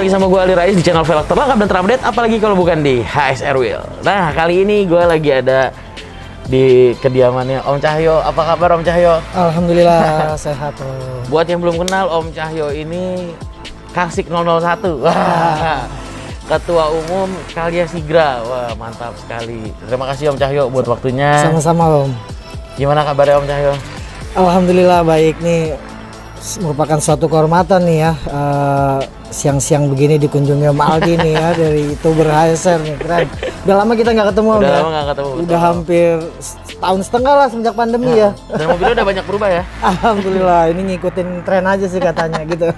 lagi sama gue Ali Rais di channel velg terlengkap dan terupdate, apalagi kalau bukan di HSR Wheel. Nah, kali ini gue lagi ada di kediamannya Om Cahyo. Apa kabar Om Cahyo? Alhamdulillah sehat Om. Buat yang belum kenal, Om Cahyo ini Kasik 001. Wah, Ketua Umum Kalya Sigra. Wah, mantap sekali. Terima kasih Om Cahyo buat waktunya. Sama-sama Om. Gimana kabarnya Om Cahyo? Alhamdulillah baik nih. Merupakan suatu kehormatan nih ya, siang-siang begini dikunjungi Om Aldi nih ya, dari YouTuber HSR nih, keren. Udah lama kita nggak ketemu Om. Udah lama nggak ketemu. Udah hampir tahun setengah lah semenjak pandemi ya. Dan mobilnya udah banyak berubah ya? Alhamdulillah, ini ngikutin tren aja sih katanya gitu.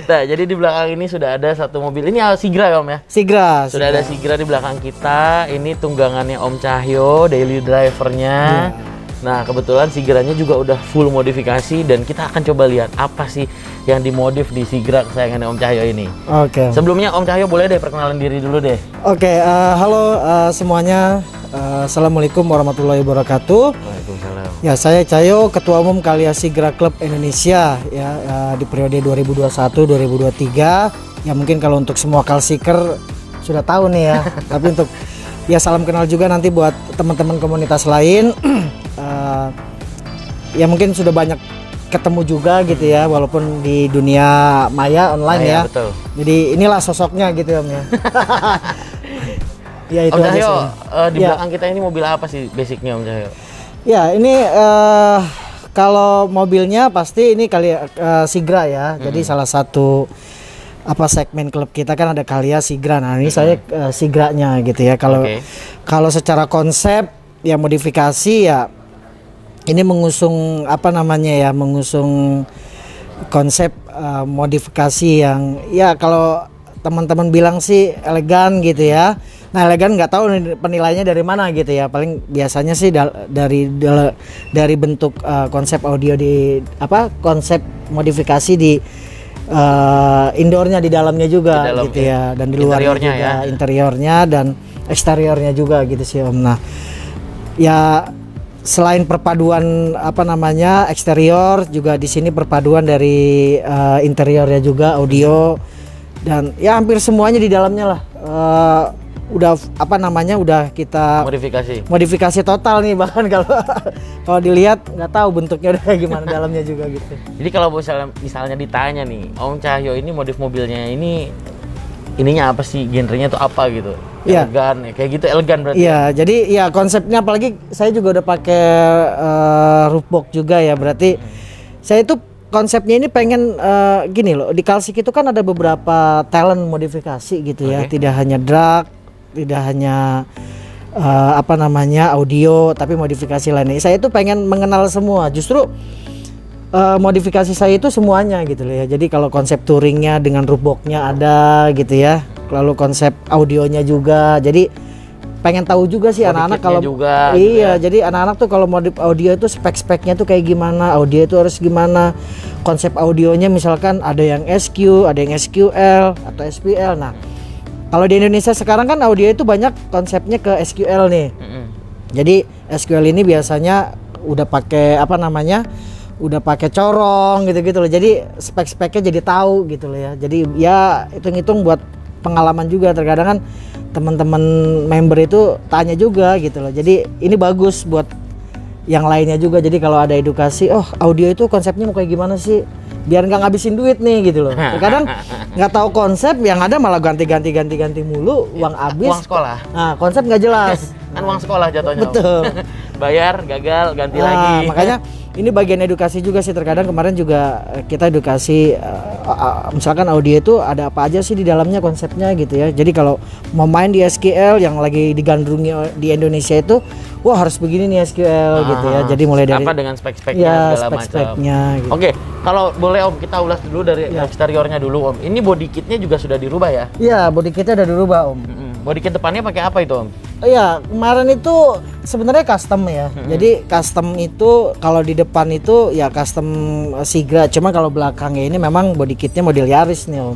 Nah, jadi di belakang ini sudah ada satu mobil. Ini Sigra ya Om ya? Sigra. Sudah ada Sigra di belakang kita. Ini tunggangannya Om Cahyo, daily drivernya. Nah, kebetulan Sigranya juga udah full modifikasi dan kita akan coba lihat apa sih yang dimodif di Sigra kesayangannya Om Cahyo ini. Oke. Sebelumnya Om Cahyo boleh deh perkenalan diri dulu deh. Oke, halo semuanya. Assalamualaikum warahmatullahi wabarakatuh. Waalaikumsalam. Ya, saya Cahyo, Ketua Umum Kalya Sigra Club Indonesia ya, di periode 2021-2023. Ya mungkin kalau untuk semua kalsiker sudah tahu nih ya. Tapi untuk ya salam kenal juga nanti buat teman-teman komunitas lain. Ya mungkin sudah banyak ketemu juga gitu ya, walaupun di dunia maya online ya. Betul. Jadi inilah sosoknya gitu Om ya. Ya itu Om aja Cahyo, sih. di belakang kita ini mobil apa sih basicnya Om Cahyo? Ya ini kalau mobilnya pasti ini Sigra ya. Jadi salah satu segmen klub kita kan ada Kalya Sigra. Nah ini saya Sigranya gitu ya. Kalau secara konsep ya modifikasi ya ini mengusung mengusung konsep modifikasi yang ya kalau teman-teman bilang sih elegan gitu ya. Nah elegan nggak tahu penilaiannya dari mana gitu ya. Paling biasanya sih dari bentuk konsep audio konsep modifikasi di indoornya, di dalamnya juga gitu ya, dan di luarnya juga ya. Interiornya dan eksteriornya juga gitu sih Om. Nah ya selain perpaduan eksterior, juga di sini perpaduan dari interiornya juga, audio dan ya hampir semuanya di dalamnya lah. Udah kita modifikasi total nih, bahkan kalau dilihat nggak tahu bentuknya udah kayak gimana dalamnya juga gitu. Jadi kalau misalnya ditanya nih, Om Cahyo ini modif mobilnya ininya apa sih, genrenya tuh apa gitu? Ya. Elegan, kayak gitu elegan berarti. Iya, jadi ya konsepnya, apalagi saya juga udah pakai roof box juga ya, berarti saya itu konsepnya ini pengen gini loh, di Kalsik itu kan ada beberapa talent modifikasi gitu ya, tidak hanya drag, tidak hanya audio, tapi modifikasi lainnya. Saya itu pengen mengenal semua, justru modifikasi saya itu semuanya gitu loh ya. Jadi kalau konsep touringnya dengan roof box-nya ada gitu ya, lalu konsep audionya juga. Jadi pengen tahu juga sih anak-anak kalau juga, iya gitu ya. Jadi anak-anak tuh kalau modif audio itu spek-speknya tuh kayak gimana, audio itu harus gimana, konsep audionya misalkan ada yang SQ, ada yang SQL atau SPL. Nah kalau di Indonesia sekarang kan audio itu banyak konsepnya ke SQL nih. Jadi SQL ini biasanya udah pakai udah pakai corong gitu-gitu loh. Jadi spek-speknya jadi tahu gitu loh ya. Jadi ya hitung-hitung buat pengalaman juga. Terkadang kan teman-teman member itu tanya juga gitu loh. Jadi ini bagus buat yang lainnya juga. Jadi kalau ada edukasi, audio itu konsepnya mau kayak gimana sih, biar nggak ngabisin duit nih gitu loh. Terkadang nggak tahu konsep, yang ada malah ganti mulu, uang habis. Uang sekolah. Nah konsep nggak jelas. Kan uang sekolah jatuhnya. Betul. Bayar, gagal, ganti lagi. Makanya ini bagian edukasi juga sih. Terkadang kemarin juga kita edukasi, misalkan audio itu ada apa aja sih di dalamnya konsepnya gitu ya. Jadi kalau mau main di SQL yang lagi digandrungi di Indonesia itu, wah harus begini nih SQL gitu ya. Jadi mulai dari dengan spek-speknya segala macam. Gitu. Oke, kalau boleh Om kita ulas dulu dari eksteriornya dulu Om. Ini body kitnya juga sudah dirubah ya? Iya, body kitnya udah dirubah Om. Body kit depannya pakai apa itu Om? Iya, kemarin itu sebenarnya custom ya. Jadi custom itu kalau di depan itu ya custom Sigra. Cuma kalau belakangnya ini memang body kitnya model Yaris nih Om.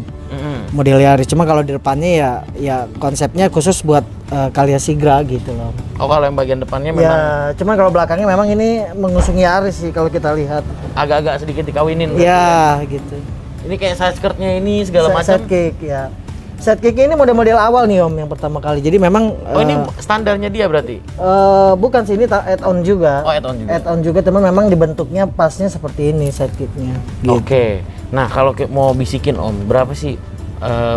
Model Yaris. Cuma kalau di depannya ya konsepnya khusus buat Kalya Sigra gitu loh. Oh, kalau yang bagian depannya memang. Ya, cuma kalau belakangnya memang ini mengusung Yaris sih kalau kita lihat. Agak-agak sedikit dikawinin. Iya, gitu. Ini kayak side skirtnya ini segala macam. Sidekick ya. Sidekick ini model-model awal nih Om yang pertama kali. Jadi memang Oh ini standarnya dia berarti? bukan sih, ini add-on juga. Oh add-on juga. Add-on juga, teman memang dibentuknya pasnya seperti ini sidekicknya. Gitu. Oke. Nah kalau mau bisikin Om, berapa sih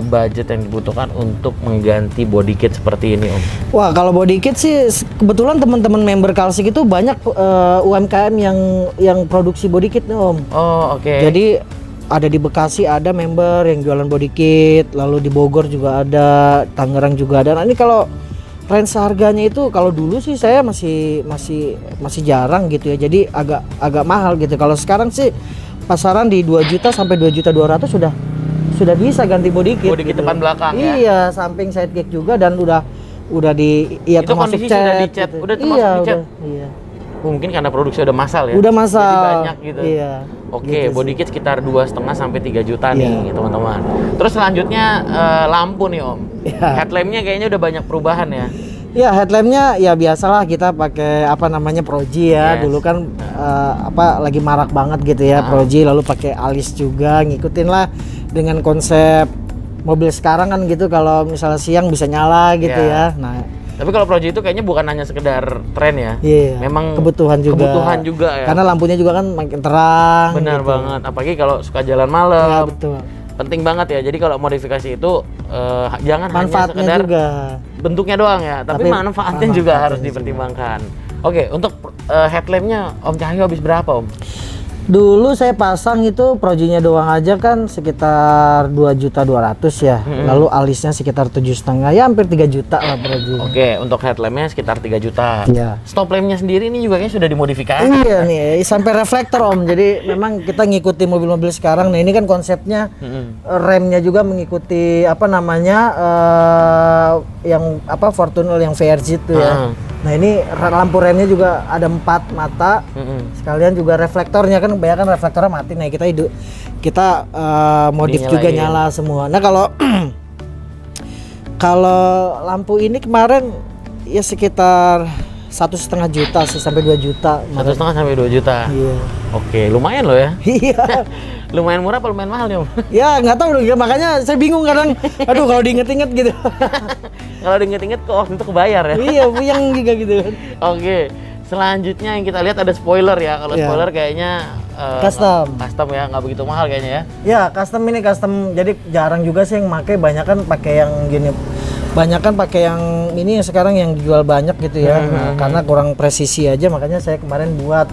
budget yang dibutuhkan untuk mengganti body kit seperti ini Om? Wah kalau body kit sih kebetulan teman-teman member Kalsik itu banyak UMKM yang produksi body kit nih Om. Oh oke. Jadi ada di Bekasi ada member yang jualan body kit, lalu di Bogor juga ada, Tangerang juga ada. Nah ini kalau range harganya itu kalau dulu sih saya masih jarang gitu ya. Jadi agak mahal gitu. Kalau sekarang sih pasaran di 2 juta sampai 2.200.000 sudah bisa ganti body kit. Body kit gitu. depan belakang ya? Iya, samping sidekick juga dan udah di ya Itu termasuk kondisi sudah dicat, gitu. udah termasuk dicat? Iya. Mungkin karena produksi udah massal ya? Udah massal. Jadi banyak gitu. Iya. Oke, Gitu body sih. kit sekitar 2,5 sampai 3 juta nih Iya. teman-teman. Terus selanjutnya lampu nih Om. Iya. Headlampnya kayaknya udah banyak perubahan ya. Ya headlampnya ya biasalah kita pakai apa namanya Proji ya. Yes. Dulu kan lagi marak banget gitu ya Proji, lalu pakai alis juga, ngikutin lah dengan konsep mobil sekarang kan gitu, kalau misalnya siang bisa nyala gitu Ya. ya. Nah Tapi kalau Proji itu kayaknya bukan hanya sekedar tren ya. iya, Memang kebutuhan juga ya. karena lampunya juga kan makin terang. Benar gitu. banget. Apalagi kalau suka jalan Ya malam. betul. Penting banget ya. Jadi kalau modifikasi itu jangan hanya Manfaatnya sekedar juga. bentuknya doang ya, tapi Tapi manfaatnya juga manfaatnya harus juga. dipertimbangkan. Oke, untuk headlampnya Om Cahyo habis berapa Om? Dulu saya pasang itu Projinya doang aja kan sekitar 2.200.000 ya. Lalu alisnya sekitar 7,5, ya hampir 3 juta lah Proji. Oke, untuk headlampnya sekitar 3 juta. Iya. Stop lampnya sendiri ini juga kayaknya sudah dimodifikasi. Iya nih, sampai reflektor Om. Jadi memang kita ngikuti mobil-mobil sekarang. Nah ini kan konsepnya remnya juga mengikuti apa namanya yang apa Fortuner yang VRZ itu ya. Nah ini lampu remnya juga ada 4 mata. Sekalian juga reflektornya kan kebanyakan reflektornya mati. Nah kita modif juga Dinyalain. nyala semua. Nah kalau lampu ini kemarin ya sekitar 1,5 juta sih sampai 2 juta. 1,5 sampai 2 juta. Iya. Oke, lumayan loh ya. Iya. Lumayan murah apa lumayan mahal nih Om? Ya nggak tahu ya, makanya saya bingung kadang. Aduh kalau diinget-inget gitu. Kalau diinget-inget kok waktu itu kebayar ya. Iya, puyeng juga gitu kan. Oke, selanjutnya yang kita lihat ada spoiler ya. Kalau Iya. spoiler kayaknya Custom. custom ya, nggak begitu mahal kayaknya ya. Ya custom ini custom, jadi jarang juga sih yang pakai, banyak kan pakai yang gini. Banyak kan pakai yang ini yang sekarang yang dijual banyak gitu ya. Nah, karena kurang presisi aja, makanya saya kemarin buat.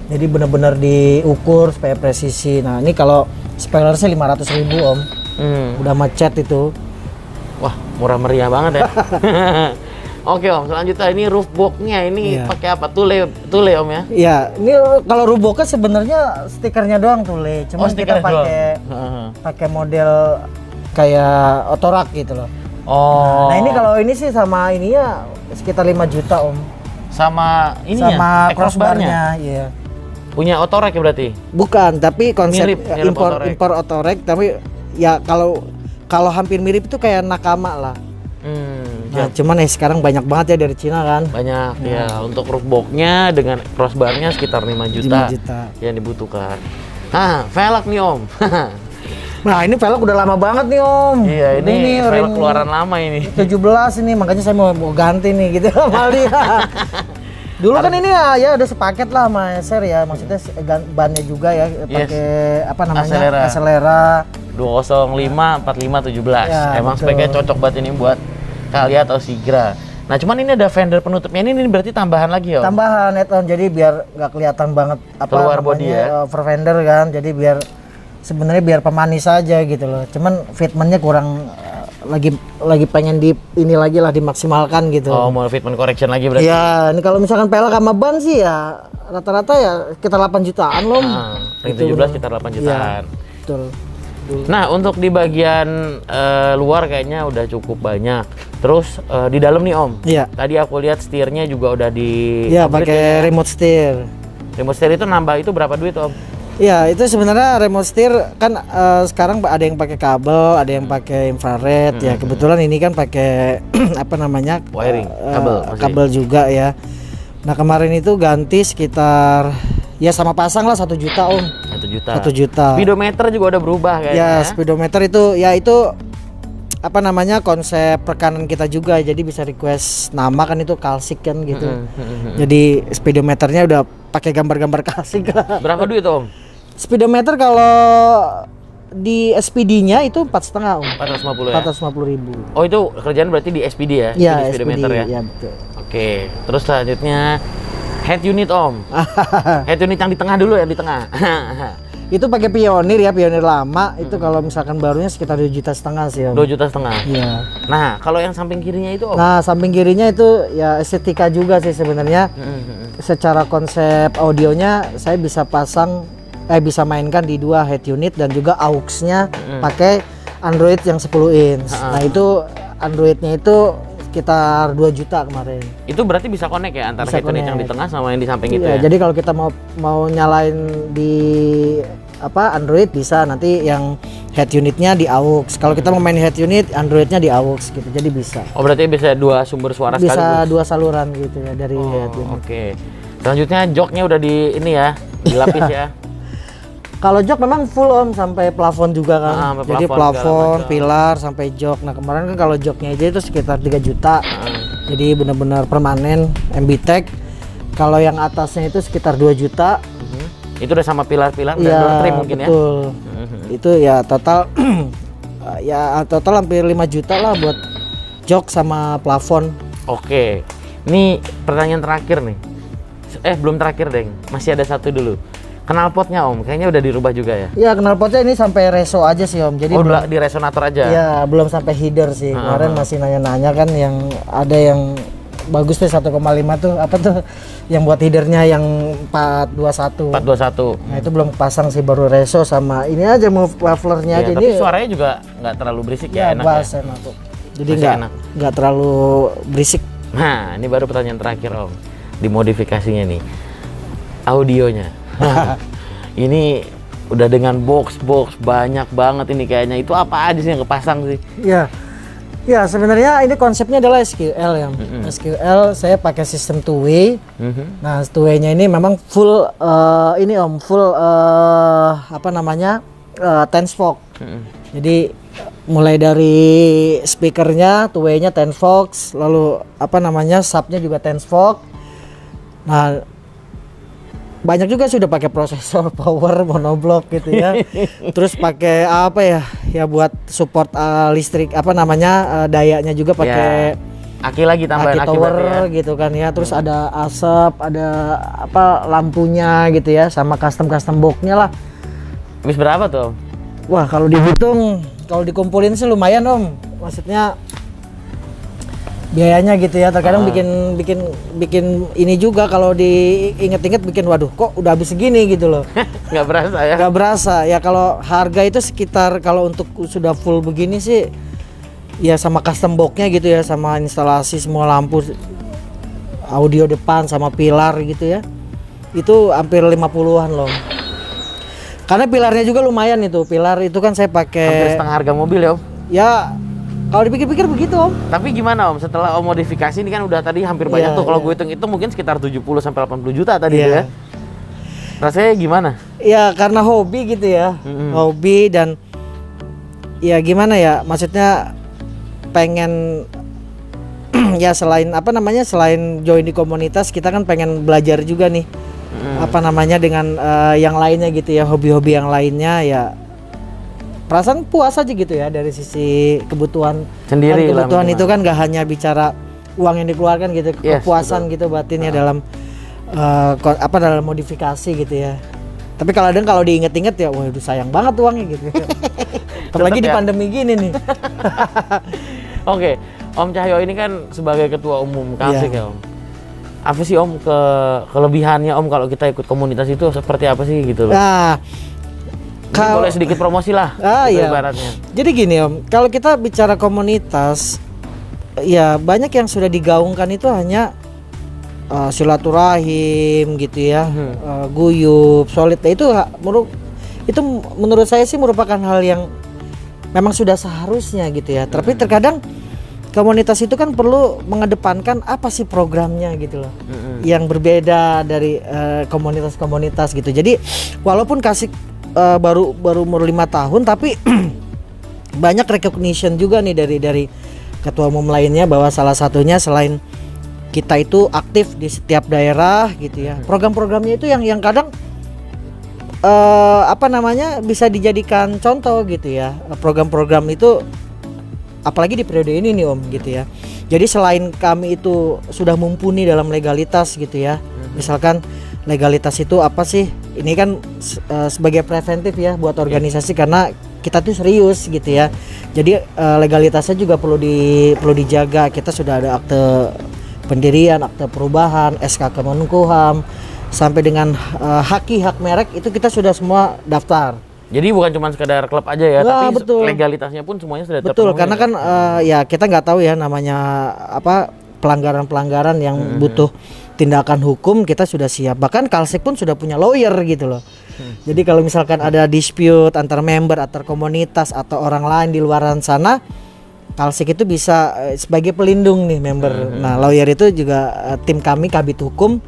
Jadi benar-benar diukur supaya presisi. Nah ini kalau spoiler sih 500.000 Om. Udah macet itu. Wah, murah meriah banget ya. Oke Om, selanjutnya ini roof box-nya ini Iya. pakai apa? Tule Om ya? Ya, ini kalau Ruboknya sebenarnya stikernya doang tuh Le. Cuma kita stikernya doang. pakai model kayak otorak gitu loh. Oh. Nah, ini kalau ini sih sama ininya sekitar 5 juta Om. sama ininya, Sama crossbar-nya. crossbarnya, iya. Punya Otorek ya berarti? Bukan, tapi konsep Mirip Otorek. impor otorek, tapi ya kalau hampir mirip itu kayak Nakama lah. Nah, cuman sekarang banyak banget ya dari Cina kan. Banyak ya. Untuk roof box-nya dengan crossbar-nya sekitar 5 juta, 5 juta. yang dibutuhkan. Nah, velg nih Om. Nah, ini velg udah lama banget nih Om. Iya, ini velg ring keluaran lama ini. 17 ini, makanya saya mau ganti nih gitu sama dia. Dulu kan ini ya udah sepaket lah sama Eser ya, maksudnya bannya juga ya pakai apa namanya? Acelera. 205 45 17. Ya, Emang betul. speknya cocok banget ini buat Calya atau Sigra. Nah, cuman ini ada fender penutupnya ini berarti tambahan lagi ya? Om? Tambahan add-on, jadi biar nggak kelihatan banget apa Keluar body ya? over fender kan, jadi biar sebenarnya biar pemanis aja gitu loh. Cuman fitmentnya kurang, lagi pengen ini lagi lah dimaksimalkan gitu. Oh, mau fitment correction lagi berarti? Ya, ini kalau misalkan pelek sama ban sih ya rata-rata ya sekitar 8 jutaan loh. Ring 17 sekitar 8 jutaan. Betul. Nah, untuk di bagian luar kayaknya udah cukup banyak. Terus di dalam nih Om. Iya. Tadi aku lihat setirnya juga udah di Iya, upgrade pakai ya. remote steer. Remote steer itu nambah itu berapa duit Om? Ya, itu sebenarnya remote steer kan sekarang ada yang pakai kabel, ada yang pakai infrared ya. Kebetulan ini kan pakai apa namanya? Wiring, kabel masih. kabel juga ya. Nah, kemarin itu ganti sekitar ya sama pasang lah 1 juta Om. 1 juta juta. 1 juta. Speedometer juga udah berubah kayaknya. Ya, speedometer itu ya itu apa namanya konsep rekanan kita juga, jadi bisa request nama kan, itu kalsik kan gitu. Jadi speedometernya udah pakai gambar-gambar kalsik lah. Berapa duit Om? Speedometer kalau di SPD-nya itu 4,5 Om. 450 ya? 450.000. Oh itu kerjaan berarti di SPD ya? Ya, Di speedometer SPD, ya? ya betul. Oke, terus selanjutnya head unit Om. Head unit yang di tengah dulu, yang di tengah. Itu pakai Pioneer ya, Pioneer lama. Itu kalau misalkan barunya sekitar 2,5 juta sih Om. 2,5 juta. Iya. Nah, kalau yang samping kirinya itu Om? Nah, samping kirinya itu ya estetika juga sih sebenarnya. Secara konsep audionya saya bisa bisa mainkan di 2 head unit dan juga aux-nya pakai Android yang 10 inch. Nah, itu Androidnya itu sekitar 2 juta kemarin. Itu berarti bisa connect ya antara Bisa head unit yang di connect. tengah sama yang di samping itu Iya, ya? jadi kalau kita mau nyalain di Android bisa, nanti yang head unitnya di aux. Kalau kita mau main head unit, Androidnya di aux gitu. Jadi bisa. Oh berarti bisa 2 sumber suara Bisa sekaligus? 2 saluran gitu ya dari head unit. Oke. Selanjutnya joknya udah di ini ya, dilapis ya. Kalau jok memang full Om sampai plafon juga kan. Sampai Jadi plafon segala plafon, macam. pilar sampai jok. Nah, kemarin kan kalau joknya aja itu sekitar 3 juta. Jadi benar-benar permanen MBTech. Kalau yang atasnya itu sekitar 2 juta. Itu udah sama pilar-pilar dan Iya, door trim mungkin ya? betul. Itu ya total total hampir 5 juta lah buat jok sama plafon. Oke. Ini pertanyaan terakhir nih. Belum terakhir Deng. Masih ada satu dulu. Knalpotnya Om, kayaknya udah dirubah juga ya? Ya, knalpotnya ini sampai reso aja sih Om. Jadi Udah di resonator aja? ya belum sampai header sih. Kemarin masih nanya-nanya kan, yang ada yang bagus tuh 1,5 tuh apa tuh yang buat headernya yang 421. 421. Nah, itu belum pasang sih, baru reso sama ini aja move mufflernya aja. Iya, tapi Ini suaranya juga nggak terlalu berisik ya, ya enak bass ya? enak tuh. Jadi Masih enak. nggak terlalu berisik. Nah, ini baru pertanyaan terakhir Om. Di modifikasinya nih, audionya. Ini udah dengan box banyak banget ini kayaknya. Itu apa aja sih yang kepasang sih? Ya, ya sebenarnya ini konsepnya adalah SQL ya. SQL saya pakai sistem two-way. Nah, two-way-nya ini memang full ini Om, full apa namanya 10 Vox. Jadi mulai dari speakernya two-way-nya 10 Vox, lalu apa namanya subnya juga 10 Vox. Nah, banyak juga sudah pakai prosesor power monoblock gitu ya. Terus pakai apa ya? Ya buat support listrik apa namanya dayanya juga pakai Aki lagi tambahan aki aki tower berarti ya? gitu kan ya. Terus ada asap, ada apa lampunya gitu ya, sama custom boxnya lah. Habis berapa tuh Om? Wah, kalau dihitung, kalau dikumpulin sih lumayan Om. Maksudnya biayanya gitu ya, terkadang bikin ini juga kalau diinget-inget bikin waduh kok udah habis segini gitu loh. Nggak berasa ya? Gak berasa ya, kalau harga itu sekitar kalau untuk sudah full begini sih ya sama custom boxnya gitu ya, sama instalasi semua lampu, audio depan sama pilar gitu ya, itu hampir 50-an loh. Karena pilarnya juga lumayan itu, pilar itu kan saya Hampir pakai setengah harga mobil ya Om? ya. Kalau dipikir-pikir begitu Om. Tapi gimana Om, setelah Om modifikasi ini kan udah tadi hampir banyak Iya, tuh. Kalau iya. gue hitung itu mungkin sekitar 70 sampai 80 juta tadi Iya. tuh ya. Rasanya gimana? Ya karena hobi gitu ya, hobi dan ya gimana ya, maksudnya pengen ya selain apa namanya, selain join di komunitas, kita kan pengen belajar juga nih apa namanya dengan yang lainnya gitu ya, hobi-hobi yang lainnya ya. Perasaan puas aja gitu ya dari sisi kebutuhan Sendiri kan, lah kebutuhan minimal. itu kan gak hanya bicara uang yang dikeluarkan gitu, Yes, kepuasan gitu batinnya dalam dalam modifikasi gitu ya. Tapi kalau diinget-inget ya, waduh sayang banget uangnya gitu. Apalagi di ya. pandemi gini nih. Oke, Om Cahyo ini kan sebagai ketua umum Kalsik Iya. ya Om. Apa sih Om kelebihannya Om kalau kita ikut komunitas itu seperti apa sih gitu loh? Nah, Ini boleh sedikit promosi lah gitu iya. ibaratnya. Jadi gini Om, kalau kita bicara komunitas, ya banyak yang sudah digaungkan itu hanya silaturahim gitu ya, guyup, solid. Nah, itu menurut saya sih merupakan hal yang memang sudah seharusnya gitu ya. Tapi terkadang komunitas itu kan perlu mengedepankan apa sih programnya gitu loh, yang berbeda dari komunitas-komunitas gitu. Jadi walaupun baru umur 5 tahun tapi banyak recognition juga nih dari ketua umum lainnya, bahwa salah satunya selain kita itu aktif di setiap daerah gitu ya, program-programnya itu yang kadang bisa dijadikan contoh gitu ya, program-program itu apalagi di periode ini nih Om gitu ya. Jadi selain kami itu sudah mumpuni dalam legalitas gitu ya, misalkan legalitas itu apa sih, ini kan sebagai preventif ya buat organisasi, karena kita tuh serius gitu ya. Jadi legalitasnya juga perlu dijaga. Kita sudah ada akte pendirian, akte perubahan, SK Kemenkumham, sampai dengan hak merek itu kita sudah semua daftar. Jadi bukan cuma sekedar klub aja ya, Wah, tapi betul. legalitasnya pun semuanya sudah Betul, terpenuhi. karena kan ya kita nggak tahu ya namanya pelanggaran-pelanggaran yang butuh tindakan hukum, kita sudah siap. Bahkan Kalsik pun sudah punya lawyer gitu loh. Jadi kalau misalkan ada dispute antar member, antar komunitas atau orang lain di luaran sana, Kalsik itu bisa sebagai pelindung nih member. Nah, lawyer itu juga tim kami Kabid Hukum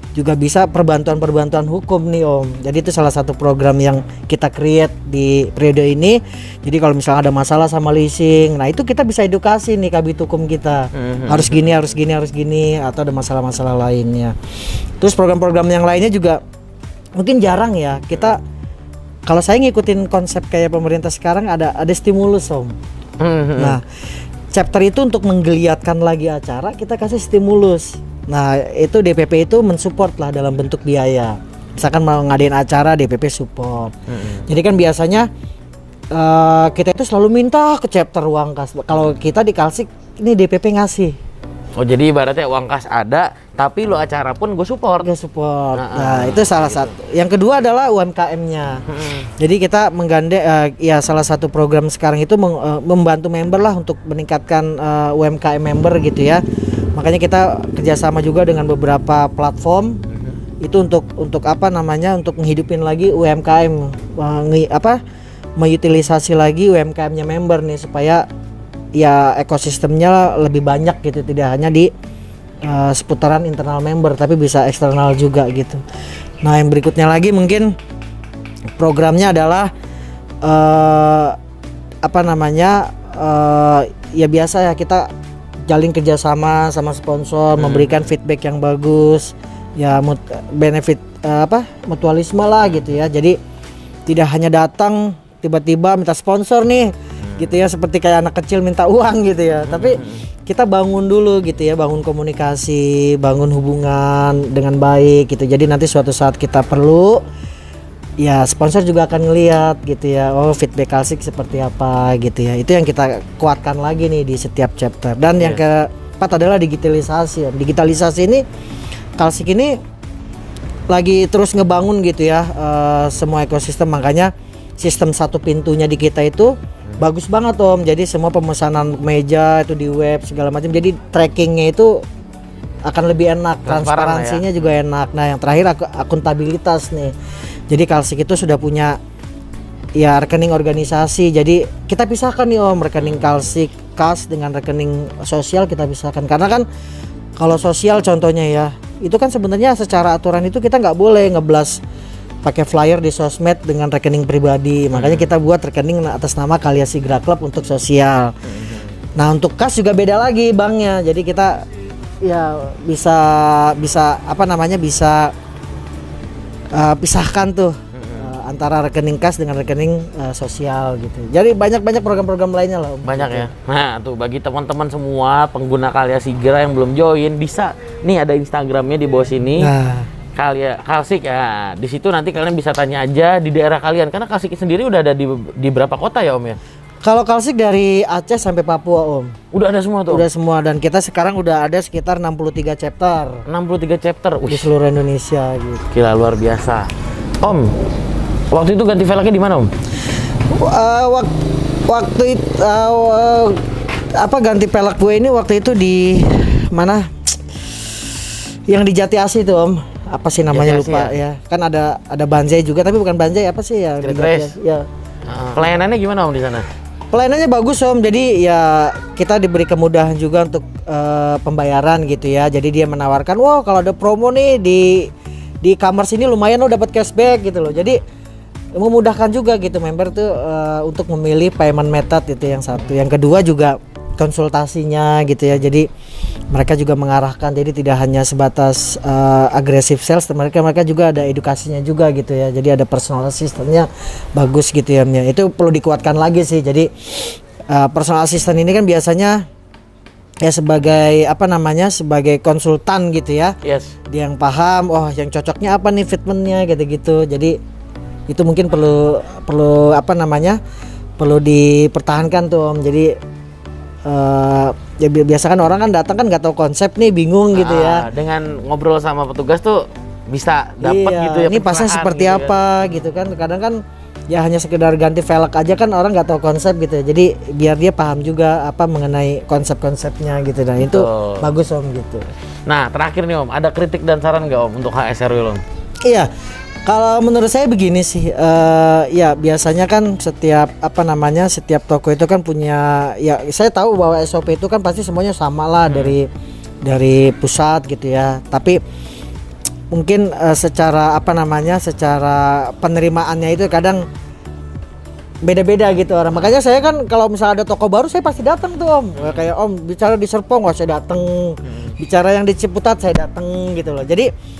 juga bisa perbantuan hukum nih Om. Jadi itu salah satu program yang kita create di periode ini. Jadi kalau misalnya ada masalah sama leasing, nah itu kita bisa edukasi nih Kabid Hukum kita. Harus gini, atau ada masalah-masalah lainnya. Terus program-program yang lainnya juga mungkin jarang ya. Kita kalau saya ngikutin konsep kayak pemerintah sekarang ada stimulus Om. Nah, chapter itu untuk menggeliatkan lagi acara, kita kasih stimulus. Nah, itu DPP itu mensupport lah dalam bentuk biaya. Misalkan mau ngadain acara, DPP support. Jadi kan biasanya kita itu selalu minta ke chapter uang kas. Kalau kita di Kalsik ini DPP ngasih. Oh, jadi ibaratnya uang kas ada, tapi lo acara pun gue support. Nah, itu salah satu. Yang kedua adalah UMKM-nya. Jadi kita menggandeng ya salah satu program sekarang itu membantu member lah untuk meningkatkan UMKM member gitu ya. Makanya kita kerjasama juga dengan beberapa platform itu untuk untuk menghidupin lagi UMKM, mengutilisasi lagi UMKM-nya member nih supaya ya ekosistemnya lebih banyak gitu, tidak hanya di seputaran internal member tapi bisa eksternal juga gitu. Nah, yang berikutnya lagi mungkin programnya adalah ya biasa ya, kita jalin kerjasama sama sponsor, memberikan feedback yang bagus ya, benefit mutualisme lah gitu ya. Jadi tidak hanya datang tiba-tiba minta sponsor nih gitu ya, seperti kayak anak kecil minta uang gitu ya. Tapi kita bangun dulu gitu ya, bangun komunikasi, bangun hubungan dengan baik gitu. Jadi nanti suatu saat kita perlu ya sponsor juga akan ngelihat gitu ya, oh feedback Kalsik seperti apa gitu ya. Itu yang kita kuatkan lagi nih di setiap chapter. Dan yang keempat adalah digitalisasi. Digitalisasi ini Kalsik ini lagi terus ngebangun gitu ya, semua ekosistem. Makanya sistem satu pintunya di kita itu bagus banget Om. Jadi semua pemesanan meja itu di web segala macam. Jadi trackingnya itu akan lebih enak, transparansinya juga enak. Nah, yang terakhir akuntabilitas nih. Jadi Kalsik itu sudah punya ya rekening organisasi. Jadi kita pisahkan nih Om, rekening Kalsik kas dengan rekening sosial kita pisahkan. Karena kan kalau sosial contohnya ya, itu kan sebenarnya secara aturan itu kita nggak boleh ngeblas pakai flyer di sosmed dengan rekening pribadi. Makanya kita buat rekening atas nama Kalya Sigra Club untuk sosial. Nah, untuk kas juga beda lagi banknya. Jadi kita ya bisa pisahkan tuh antara rekening kas dengan rekening sosial gitu. Jadi banyak program-program lainnya lah Om. Banyak ya. Nah, tuh bagi teman-teman semua pengguna Kalya Sigra yang belum join, bisa nih ada Instagramnya di bawah sini. Kalsik ya. Di situ nanti kalian bisa tanya aja di daerah kalian, karena Kalsik sendiri udah ada di berapa kota ya Om ya? Kalau Kalsik dari Aceh sampai Papua Om. Udah ada semua tuh? Udah semua, dan kita sekarang udah ada sekitar 63 chapter. 63 chapter? Di seluruh Indonesia gitu. Gila, luar biasa. Om, waktu itu ganti velgnya di mana Om? Waktu itu ganti pelek gue ini waktu itu di mana? Yang di Jati Asih tuh Om. Apa sih namanya lupa ya. Kan ada Banjai juga, tapi bukan Banjai, apa sih ya? Ya. Pelayanannya gimana Om di sana? Pelayanannya bagus Om, jadi ya kita diberi kemudahan juga untuk pembayaran gitu ya. Jadi dia menawarkan, wow kalau ada promo nih di e-commerce ini lumayan lo dapat cashback gitu loh. Jadi memudahkan juga gitu member tuh untuk memilih payment method itu yang satu. Yang kedua juga konsultasinya gitu ya. Jadi mereka juga mengarahkan, jadi tidak hanya sebatas aggressive sales, mereka juga ada edukasinya juga gitu ya. Jadi ada personal assistant-nya bagus gitu ya. Itu perlu dikuatkan lagi sih. Jadi personal assistant ini kan biasanya ya sebagai sebagai konsultan gitu ya. Yes. Dia yang paham, oh yang cocoknya apa nih fitmentnya gitu-gitu. Jadi itu mungkin perlu perlu dipertahankan tuh Om. Jadi ya biasa kan orang kan datang kan nggak tahu konsep nih, bingung gitu ya. Dengan ngobrol sama petugas tuh bisa dapat Iya, gitu ya. ini pasnya seperti gitu apa gitu kan. Kadang kan ya hanya sekedar ganti velg aja kan orang nggak tahu konsep gitu. Jadi biar dia paham juga apa mengenai konsep-konsepnya gitu. Nah itu bagus Om gitu. Nah terakhir nih Om, ada kritik dan saran nggak Om untuk HSRW Om? Iya. Kalau menurut saya begini sih, ya biasanya kan setiap setiap toko itu kan punya, ya saya tahu bahwa SOP itu kan pasti semuanya sama lah dari pusat gitu ya. Tapi mungkin secara secara penerimaannya itu kadang beda-beda gitu orang. Makanya saya kan kalau misalnya ada toko baru saya pasti datang tuh Om. Kayak Om bicara di Serpong, wah saya datang. Bicara yang di Ciputat saya datang gitu loh. Jadi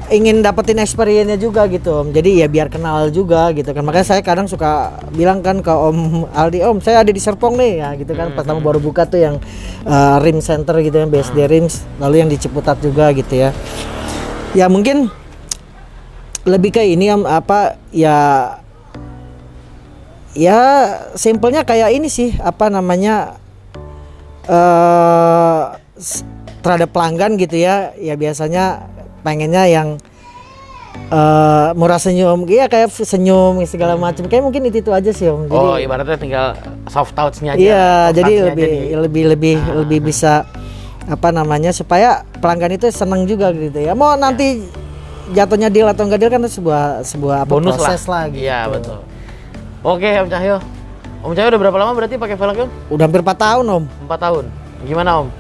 ingin dapetin experience-nya juga gitu Om. Jadi ya biar kenal juga gitu kan. Makanya saya kadang suka bilang kan ke Om Aldi, Om saya ada di Serpong nih ya gitu kan. Pertama baru buka tuh yang Rim Center gitu ya, BSD Rims. Lalu yang di Ciputat juga gitu ya. Ya mungkin lebih ke ini Om, ya simpelnya kayak ini sih terhadap pelanggan gitu ya. Ya biasanya pengennya yang murah senyum, iya kayak senyum segala macam, kayak mungkin itu aja sih Om. Jadi, ibaratnya tinggal soft touch-nya aja. Iya, jadi lebih bisa supaya pelanggan itu senang juga gitu ya. Mau nanti jatuhnya deal atau enggak deal kan sebuah bonus proses lah gitu. Iya betul. Oke Om Cahyo. Om Cahyo udah berapa lama berarti pakai velg Om? Udah hampir 4 tahun Om. 4 tahun. Gimana Om?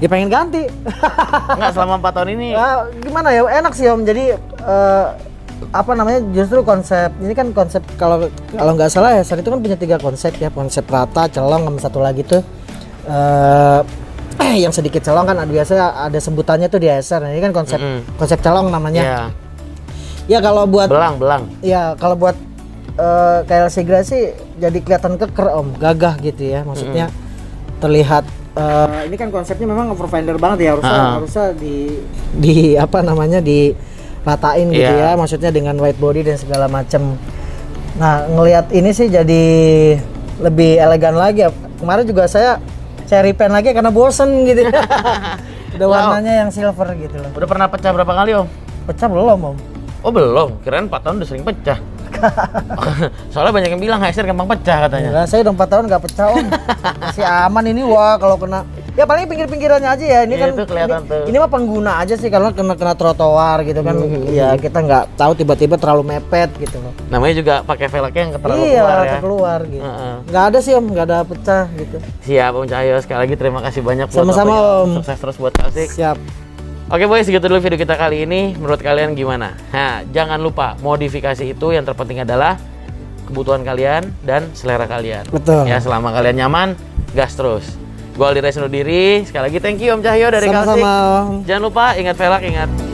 Ya pengen ganti. Enggak, selama 4 tahun ini. Gimana ya, enak sih Om. Jadi justru konsep ini kan konsep kalau nggak salah ya saat itu kan punya 3 konsep ya, konsep rata, celong, sama satu lagi tuh yang sedikit celong kan biasanya ada sebutannya tuh di ASR. Nah, ini kan konsep celong namanya. Yeah. Ya kalau buat belang. Ya kalau buat KL Sigra sih jadi kelihatan keker Om, gagah gitu ya. Maksudnya terlihat ini kan konsepnya memang overfender banget ya, harusnya diratain gitu ya, maksudnya dengan white body dan segala macam. Nah ngelihat ini sih jadi lebih elegan lagi. Kemarin juga saya repaint lagi karena bosen gitu. Udah warnanya yang silver gitu loh. Udah pernah pecah berapa kali Om? Pecah belum Om. Oh belum, kirain 4 tahun udah sering pecah. Soalnya banyak yang bilang HSR gampang pecah katanya. Nah, saya udah 4 tahun nggak pecah Om. Masih aman ini. Wah kalau kena ya paling pinggir-pinggirannya aja ya. Ini kan itu kelihatan ini mah pengguna aja sih, karena kena trotoar gitu kan. Ya kita nggak tahu tiba-tiba terlalu mepet gitu loh. Namanya juga pakai velgnya yang terlalu keluar ya. Keluar gitu. Nggak ada sih Om, nggak ada pecah gitu. Siap Om Cahyo, sekali lagi terima kasih banyak. Sama-sama Om. Sukses terus buat Kalsik. Siap. Oke boys, segitu dulu video kita kali ini. Menurut kalian gimana? Nah, jangan lupa modifikasi itu yang terpenting adalah kebutuhan kalian dan selera kalian. Betul. Ya, selama kalian nyaman, gas terus. Gue Aldi Rais undur diri. Sekali lagi thank you Om Cahyo dari Kalsik. Sama-sama. Jangan lupa ingat velg, ingat